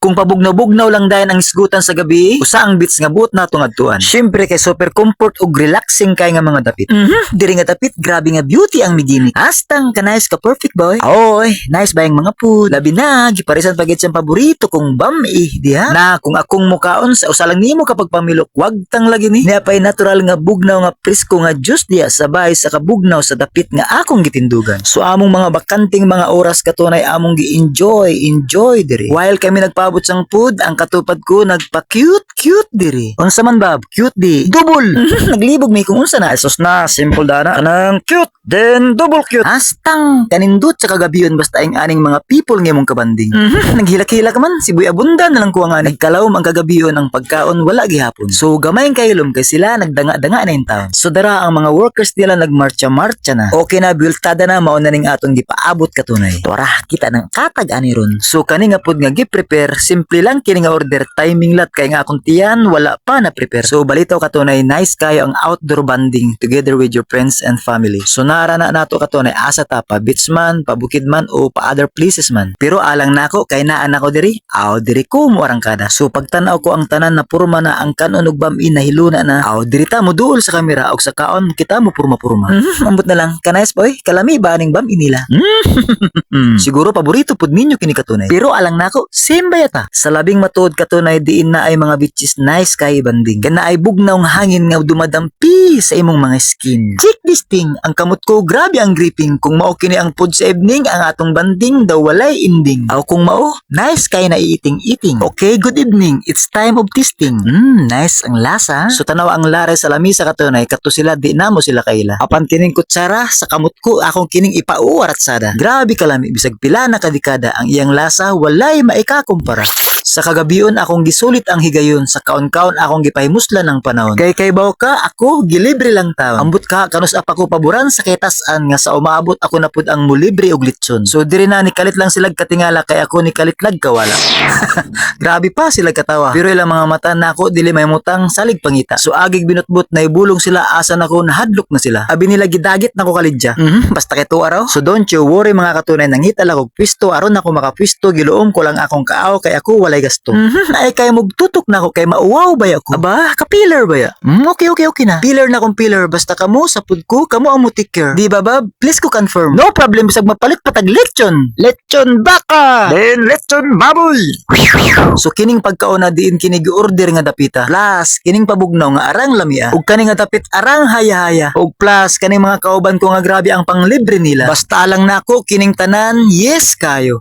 kung pabugnaw-bugnaw lang dayon ang isgutan sa gabi, usa ang beach nga buot nato ngadtuan. Syempre kay super comfort ug relaxing kay nga mga dapit. Diri nga dapit grabe nga beauty ang migini. Astang ka nice ka perfect boy. Oy, nice ba yung mga food? Labi na giparisan pagit sa paborito kong bami diha. Na kung akong mukaon sa usa lang nimo kapag pamilok, wag tang lagi ni. Napay natural nga bugnaw nga presko nga juice diha sabay sa kabugnaw sa dapit nga akong gitindugan. So among mga bakanting mga oras katunay among enjoy diri. While kami nagpaabot sang food, ang katupad ko nagpa-cute diri. Unsa man bab? Cute di. Double. Naglibog mi kung unsa na. Sus na, simple dana. Kanang cute, then double cute. Astang kanindot sa kagabiyon basta ang aning mga people nga mong kabanding. Naghilak-hilak man, sibuy abunda na lang ko ang nagkalawom ang kagabiyon ang pagkaon wala gihapon. So gamay ang kayulom kay sila nagdanga-danga na in town. So dara ang mga workers nila nagmarcha-marcha na. Okay na, biltada na mao na ning atong gipaabot katunay. Tora, kita ng katag ani ron. So kani nga pud nga gi-prepare, simple lang kini nga order, timing lat kay nga akong tiyan wala pa na prepare. So balitaw katunay nice kayo ang outdoor banding together with your friends and family. So nara na nato katunay asa ta pa beach man, pa bukid man o pa other places man. Pero alang nako kay naa nako diri. Aw diri ko mo arangkada. So pagtan-aw ko ang tanan na purma na ang kanon ug bami na hiluna na. Aw diri ta mo duol sa kamera og sa kaon kita mo purma-purma. Ambot na lang. Kanais boy, kalami ba ning bami nila? Siguro paborito pud ninyo kini katunay. Pero alang nako, same ba yata? Sa labing matuod katunay diin na ay mga beaches nice kay banding. Kana ay bugnaw nga hangin nga dumadampi sa imong mga skin. Check this thing, ang kamot ko grabe ang gripping. Kung mao kini ang food sa evening, ang atong banding daw walay ending. Aw kung mao, nice kay na iiting-iting. Okay, good evening. It's time of tasting. Nice ang lasa. So tanaw ang lare sa lamisa katunay, kato sila di namo sila kaila. Apan kining kutsara sa kamot ko akong kining ipauwarat sada. Grabe kalami bisag pila na kadikada ang iyang lasa walay maikakumpara. Sa kagabion akong gisulit ang higayon, sa kaon-kaon akong gipahimuslan ng panahon. Kay baw ka ako gilibre lang taon. Ambot ka kanus apa ko paboran sa ketasan nga sa umaabot ako na pud ang mulibre og litson. So diri na ni kalit lang sila katingala kay ako ni kalit lag kawala. Grabe pa sila katawa. Pero ilang mga mata nako dili may mutang salig pangita. So agig binutbot na ibulong sila asa nako nahadlok na sila. Abi nila gidagit nako kalidya. Basta kay tuwa raw. So don't you worry mga katunay, nangita lang og pwisto aron ako makapwisto, giluom ko lang akong kaaw kay ako walay gasto. Ay kay mugtutok na ako kay mauwaw ba ako. Aba, ka-pillar ba ya? Okay na. Pillar na kong pillar basta kamo sa pud ko, kamo ang mo take care. Di ba bab? Please ko confirm. No problem bisag mapalit patag lechon. Lechon baka. Then lechon baboy. So kining pagkaon na diin kini gi-order nga dapita. Plus kining pabugnaw nga arang lamia. Ug kani nga dapit arang haya-haya. Ug plus kaning mga kauban ko nga grabe ang panglibre nila. Basta lang nako kining tanan, yes kayo.